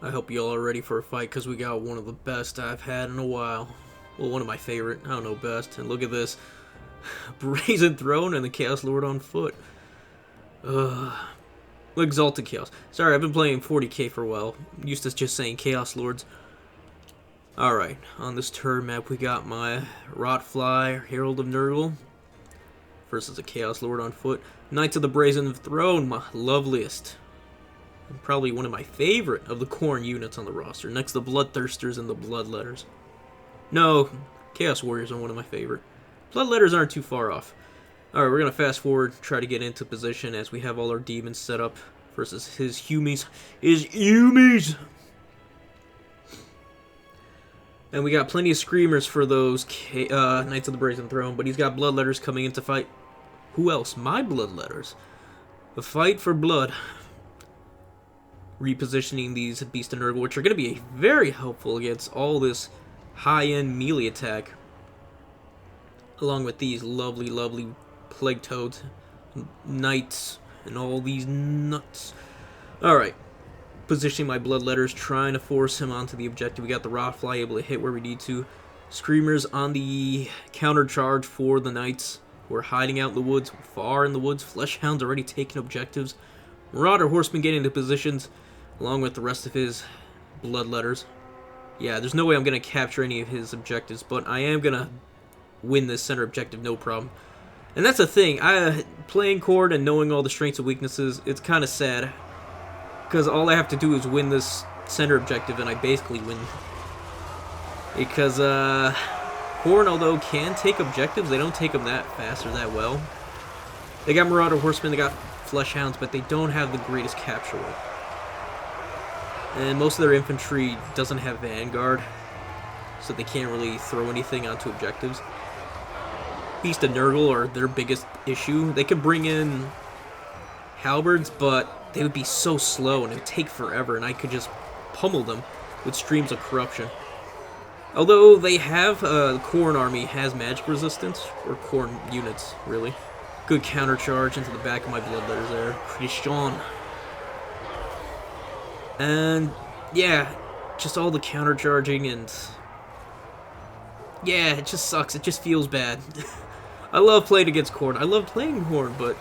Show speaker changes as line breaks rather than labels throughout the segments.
I hope you all are ready for a fight, because we got one of the best I've had in a while. Well, one of my favorite. I don't know best. And look at this. Brazen Throne and the Chaos Lord on foot. Exalted Chaos. Sorry, I've been playing 40k for a while. I'm used to just saying Chaos Lords. Alright, on this turn map we got my Rotfly, Herald of Nurgle, versus a Chaos Lord on foot. Knights of the Brazen Throne, my loveliest. And probably one of my favorite of the Khorne units on the roster, next to the Bloodthirsters and the Bloodletters. No, Chaos Warriors are one of my favorite. Bloodletters aren't too far off. Alright, we're going to fast forward, try to get into position as we have all our demons set up versus his Humies. And we got plenty of Screamers for those Knights of the Brazen Throne, but he's got Bloodletters coming in to fight. Who else? My Bloodletters. A fight for blood. Repositioning these Beast of Nurgle, which are going to be very helpful against all this high-end melee attack. Along with these lovely, lovely Plague Toads, Knights, and all these nuts. Alright. Positioning my Bloodletters, trying to force him onto the objective. We got the Rotfly able to hit where we need to. Screamers on the counter charge for the Knights, who are hiding out in the woods, far in the woods. Fleshhounds already taking objectives. Marauder Horseman getting into positions, along with the rest of his Bloodletters. Yeah, there's no way I'm going to capture any of his objectives, but I am going to win this center objective, no problem. And that's the thing, playing Khorne and knowing all the strengths and weaknesses, it's kind of sad. Because all I have to do is win this center objective, and I basically win. Because, Khorne, although can take objectives, they don't take them that fast or that well. They got Marauder Horsemen, they got Fleshhounds, but they don't have the greatest capture rate. And most of their infantry doesn't have Vanguard, so they can't really throw anything onto objectives. Beast of Nurgle are their biggest issue. They could bring in halberds, but they would be so slow and it would take forever, and I could just pummel them with Streams of Corruption. Although they have, the Khorne army has magic resistance, or Khorne units, really. Good counter charge into the back of my Bloodletters there. Cristian. And, yeah, just all the counter charging and... yeah, it just sucks. It just feels bad. I love playing against Khorne. I love playing Khorne, but...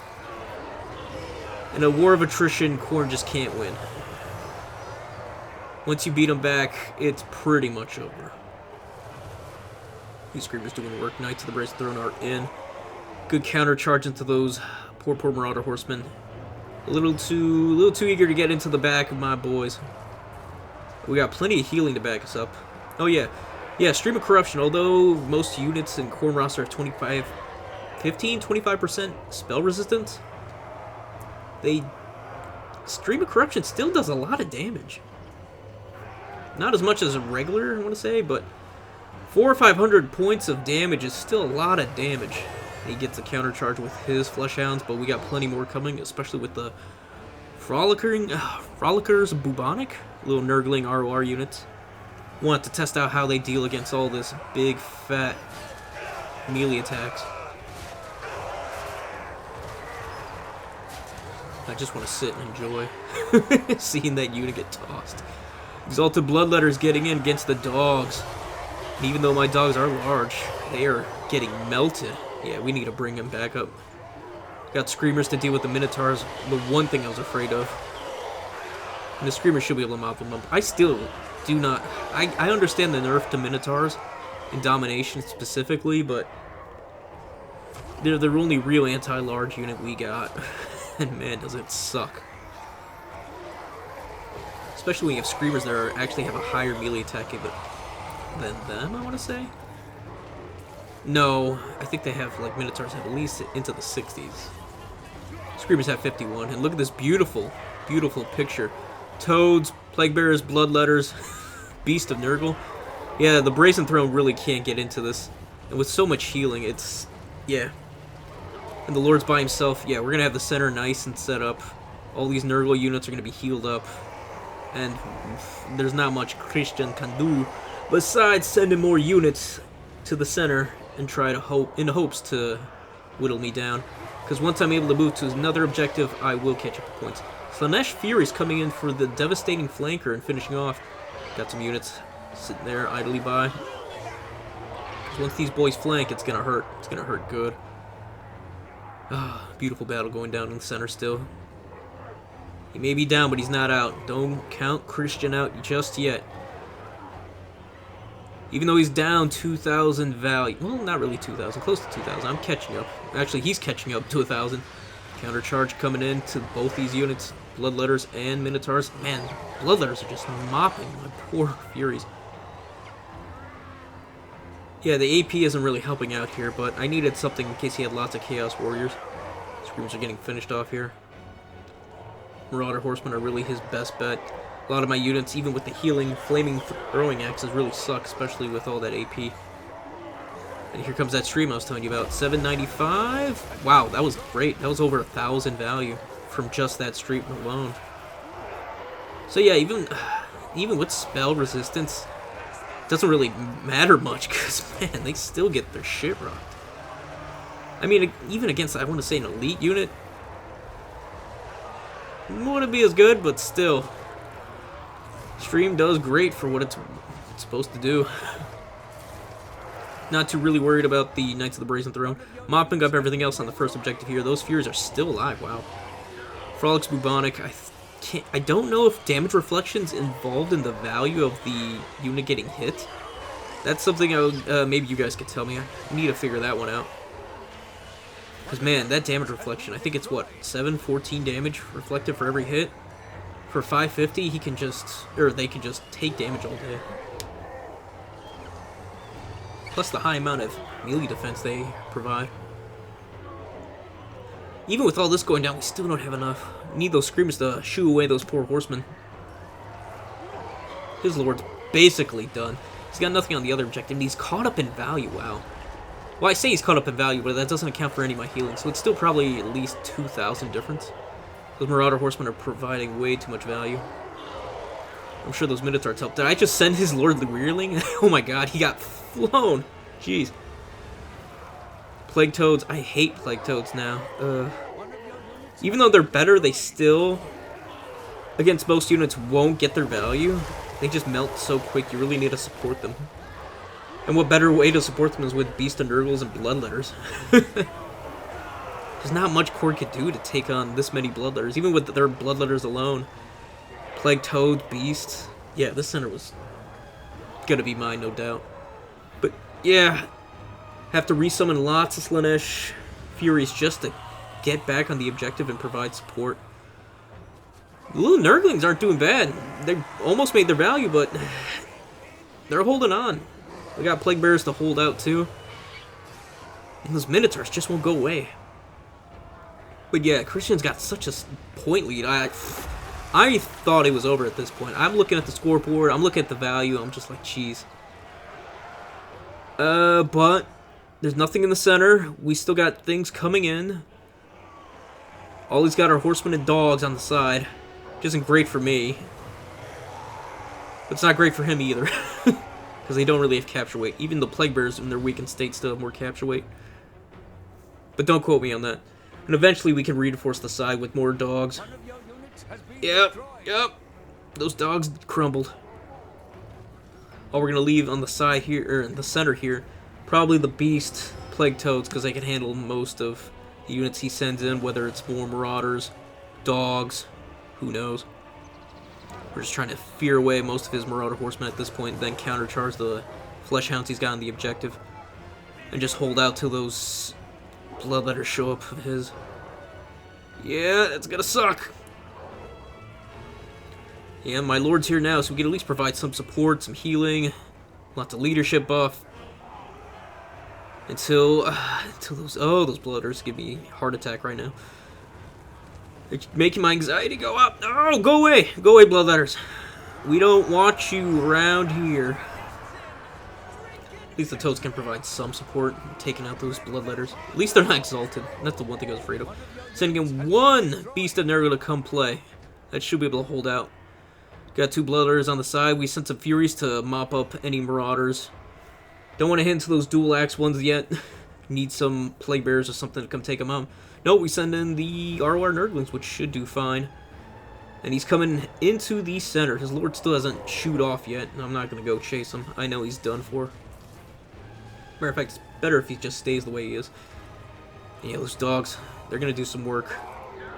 in a war of attrition, Khorne just can't win. Once you beat him back, it's pretty much over. These Screamers doing work. Knights of the Brazen Throne are in. Good counter charge into those poor Marauder Horsemen. A little too eager to get into the back of my boys. We got plenty of healing to back us up. Oh yeah. Yeah, Stream of Corruption, although most units in Khorne roster have 25% spell resistance, Stream of Corruption still does a lot of damage. Not as much as a regular, I want to say, but 400 or 500 points of damage is still a lot of damage. He gets a counter charge with his Fleshhounds, but we got plenty more coming, especially with the Frolickers Bubonic, little Nurgling ROR units. Want to test out how they deal against all this big, fat melee attacks. I just want to sit and enjoy seeing that unit get tossed. Exalted Bloodletters getting in against the dogs. And even though my dogs are large, they are getting melted. Yeah, we need to bring them back up. Got Screamers to deal with the Minotaurs. The one thing I was afraid of. And the Screamers should be able to mop them up. I still do not... I understand the nerf to Minotaurs in Domination specifically, but they're the only real anti-large unit we got. And man, does it suck. Especially when you have Screamers that actually have a higher melee attack than them, I want to say. No, I think they have, like, Minotaurs have at least into the 60s. Screamers have 51, and look at this beautiful, beautiful picture. Toads, Plague Bearers, Bloodletters, Beast of Nurgle. Yeah, the Brazen Throne really can't get into this. And with so much healing, it's... yeah. And the Lord's by himself. Yeah, we're going to have the center nice and set up. All these Nurgle units are going to be healed up. And there's not much Cristian can do besides sending more units to the center and try to in hopes to whittle me down. Because once I'm able to move to another objective, I will catch up the points. Slanesh Fury's coming in for the devastating flanker and finishing off. Got some units sitting there idly by. Once these boys flank, it's gonna hurt. It's gonna hurt good. Ah, beautiful battle going down in the center still. He may be down, but he's not out. Don't count Cristian out just yet. Even though he's down 2,000 value. Well, not really 2,000. Close to 2,000. I'm catching up. Actually, he's catching up to 1,000. Countercharge coming in to both these units. Bloodletters and Minotaurs. Man, Bloodletters are just mopping my poor Furies. Yeah, the AP isn't really helping out here, but I needed something in case he had lots of Chaos Warriors. Screamers are getting finished off here. Marauder Horsemen are really his best bet. A lot of my units, even with the healing, flaming throwing axes, really suck, especially with all that AP. And here comes that stream I was telling you about. 795? Wow, that was great. That was over 1,000 value from just that stream alone. So yeah, even with spell resistance, it doesn't really matter much, because, man, they still get their shit rocked. I mean, even against, I want to say, an elite unit, wouldn't be as good, but still. Stream does great for what it's supposed to do. Not too really worried about the Knights of the Brazen Throne. Mopping up everything else on the first objective here. Those Furies are still alive, wow. Frolics Bubonic, I don't know if damage reflection's involved in the value of the unit getting hit. That's something I would, maybe you guys could tell me. I need to figure that one out. Because, man, that damage reflection, I think it's, what, 14 damage reflected for every hit? For 550, he can just, or they can just take damage all day. Plus the high amount of melee defense they provide. Even with all this going down, we still don't have enough. We need those Screamers to shoo away those poor horsemen. His lord's basically done. He's got nothing on the other objective, and he's caught up in value, wow. Well, I say he's caught up in value, but that doesn't account for any of my healing, so it's still probably at least 2,000 difference. Those Marauder Horsemen are providing way too much value. I'm sure those Minotaurs helped. Did I just send his Lordly Rearling? Oh my god, he got flown. Jeez. Plague Toads. I hate Plague Toads now. Even though they're better, they still, against most units, won't get their value. They just melt so quick, you really need to support them. And what better way to support them is with Beast of Nurgles and Bloodletters. There's not much Khorne could do to take on this many Bloodletters, even with their Bloodletters alone. Plague Toad, Beast. Yeah, this center was gonna be mine, no doubt. But yeah, have to resummon lots of Slanesh Furies just to get back on the objective and provide support. The little Nurglings aren't doing bad. They almost made their value, but they're holding on. We got Plague Bearers to hold out too. And those Minotaurs just won't go away. But yeah, Cristian's got such a point lead. I thought it was over at this point. I'm looking at the scoreboard. I'm looking at the value. I'm just like, jeez. But there's nothing in the center. We still got things coming in. All he's got are horsemen and dogs on the side. Which isn't great for me. But it's not great for him either. Because they don't really have capture weight. Even the Plague Bearers in their weakened state still have more capture weight. But don't quote me on that. And eventually we can reinforce the side with more dogs. Yep. Those dogs crumbled. All we're going to leave on the side here, or in the center here, probably the Beast Plague Toads, because they can handle most of the units he sends in, whether it's more Marauders, dogs, who knows. We're just trying to fear away most of his Marauder Horsemen at this point, then countercharge the Flesh Hounds he's got on the objective, and just hold out till those Bloodletters show up of his. Yeah, that's gonna suck. Yeah, my Lord's here now, so we can at least provide some support, some healing, lots of leadership buff. Until those Bloodletters give me a heart attack right now. It's making my anxiety go up. No, go away, Bloodletters. We don't want you around here. At least the Toads can provide some support, taking out those Bloodletters. At least they're not exalted. That's the one thing I was afraid of. Sending in one Beast of Nurgle to come play. That should be able to hold out. Got two Bloodletters on the side. We sent some Furies to mop up any Marauders. Don't want to hit into those dual axe ones yet. Need some Plague Bearers or something to come take them out. No, we send in the ROR Nurglings, which should do fine. And he's coming into the center. His Lord still hasn't shoot off yet, and I'm not going to go chase him. I know he's done for. Matter of fact, it's better if he just stays the way he is. And yeah, those dogs, they're going to do some work.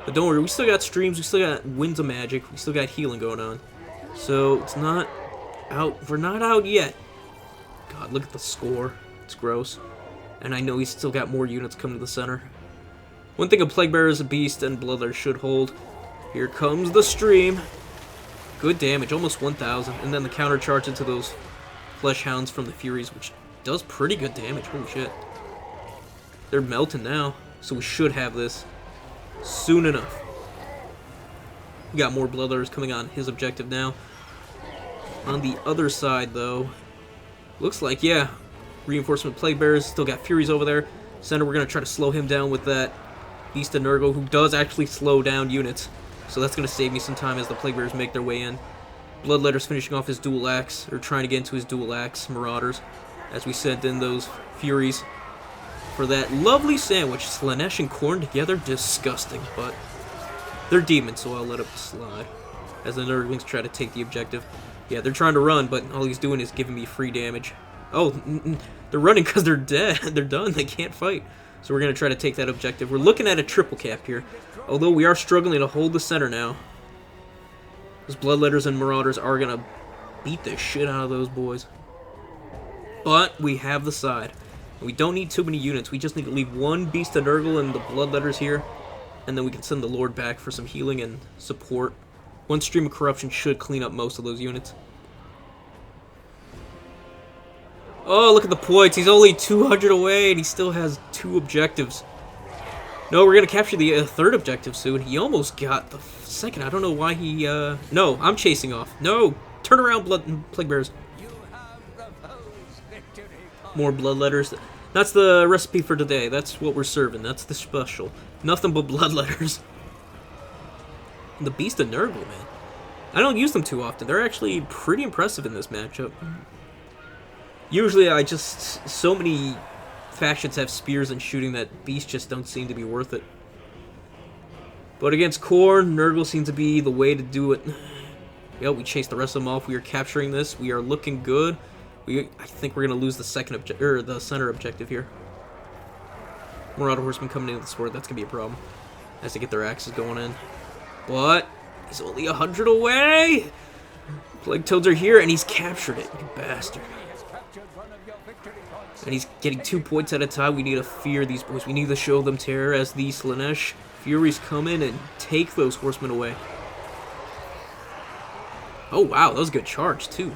But don't worry, we still got streams, we still got Winds of Magic, we still got healing going on. So, it's not out, we're not out yet. God, look at the score. It's gross. And I know he's still got more units coming to the center. One thing a Plague Bearer is a beast and Bloodletter should hold. Here comes the stream. Good damage, almost 1,000. And then the counter charge into those Flesh Hounds from the Furies, which does pretty good damage. Holy shit. They're melting now, so we should have this soon enough. We got more Bloodletters coming on his objective now. On the other side, though, looks like, yeah, Reinforcement Plague Bearers, still got Furies over there. Center, we're going to try to slow him down with that Beast of Nurgle, who does actually slow down units. So that's going to save me some time as the Plague Bearers make their way in. Bloodletter's finishing off his dual axe, or trying to get into his dual axe Marauders, as we sent in those Furies for that lovely sandwich. Slaanesh and Khorne together, disgusting, but they're demons, so I'll let it slide. As the Nurglings try to take the objective. Yeah, they're trying to run, but all he's doing is giving me free damage. Oh, they're running because they're dead. They're done. They can't fight. So we're going to try to take that objective. We're looking at a triple cap here, although we are struggling to hold the center now. Those Bloodletters and Marauders are going to beat the shit out of those boys. But we have the side. We don't need too many units. We just need to leave one Beast of Nurgle and the Bloodletters here, and then we can send the Lord back for some healing and support. One Stream of Corruption should clean up most of those units. Oh, look at the points. He's only 200 away, and he still has 2 objectives. No, we're going to capture the 3rd objective soon. He almost got the 2nd. I don't know why he, No, I'm chasing off. No! Turn around, Plague Bearers. More Bloodletters. That's the recipe for today. That's what we're serving. That's the special. Nothing but Bloodletters. The Beast of Nurgle, man. I don't use them too often. They're actually pretty impressive in this matchup. Usually I just... So many factions have spears and shooting that beasts just don't seem to be worth it. But against Khorne, Nurgle seems to be the way to do it. Yep, we chased the rest of them off. We are capturing this. We are looking good. I think we're going to lose the the center objective here. Marauder Horsemen coming in with the sword. That's going to be a problem. As they get their axes going in. But he's only 100 away! Plague Toads are here, and he's captured it. You bastard. And he's getting 2 points at a time. We need to fear these boys. We need to show them terror as the Slaanesh Furies come in and take those horsemen away. Oh, wow. That was a good charge, too.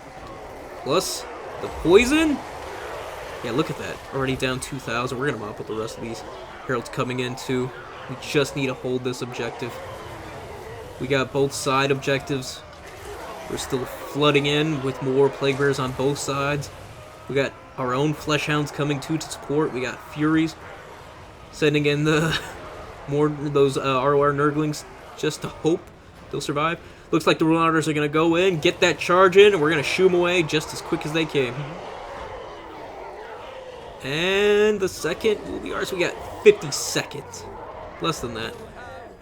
Plus the poison. Yeah, look at that. Already down 2,000. We're going to mop up the rest of these. Herald's coming in, too. We just need to hold this objective. We got both side objectives. We're still flooding in with more Plague Bearers on both sides. We got our own Flesh Hounds coming too to support. We got Furies sending in the more of those ROR Nurglings just to hope they'll survive. Looks like the Marauders are going to go in, get that charge in, and we're going to shoo them away just as quick as they came. And the second will be ours. We got 50 seconds. Less than that.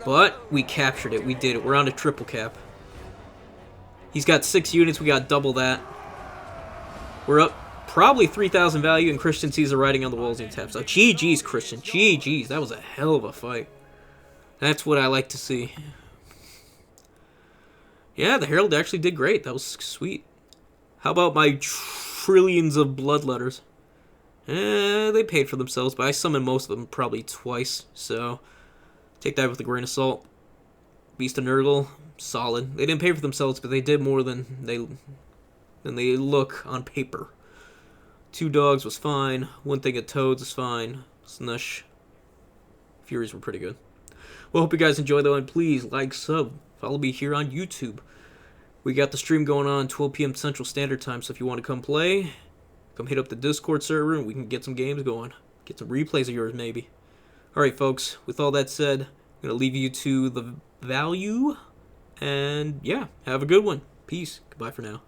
But we captured it. We did it. We're on a triple cap. He's got 6 units. We got double that. We're up probably 3,000 value, and Cristian sees the writing on the walls and taps out. GG's, Cristian. GG's. That was a hell of a fight. That's what I like to see. Yeah, the Herald actually did great. That was sweet. How about my trillions of Bloodletters? They paid for themselves, but I summoned most of them probably twice, so take that with a grain of salt. Beast of Nurgle, solid. They didn't pay for themselves, but they did more than they look on paper. 2 dogs was fine. 1 thing of toads is fine. Slaanesh Furies were pretty good. Well, hope you guys enjoyed though, and please like, sub, follow me here on YouTube. We got the stream going on 12 p.m. Central Standard Time, so if you want to come play, come hit up the Discord server and we can get some games going. Get some replays of yours, maybe. Alright, folks, with all that said, I'm going to leave you to the value, and yeah, have a good one. Peace. Goodbye for now.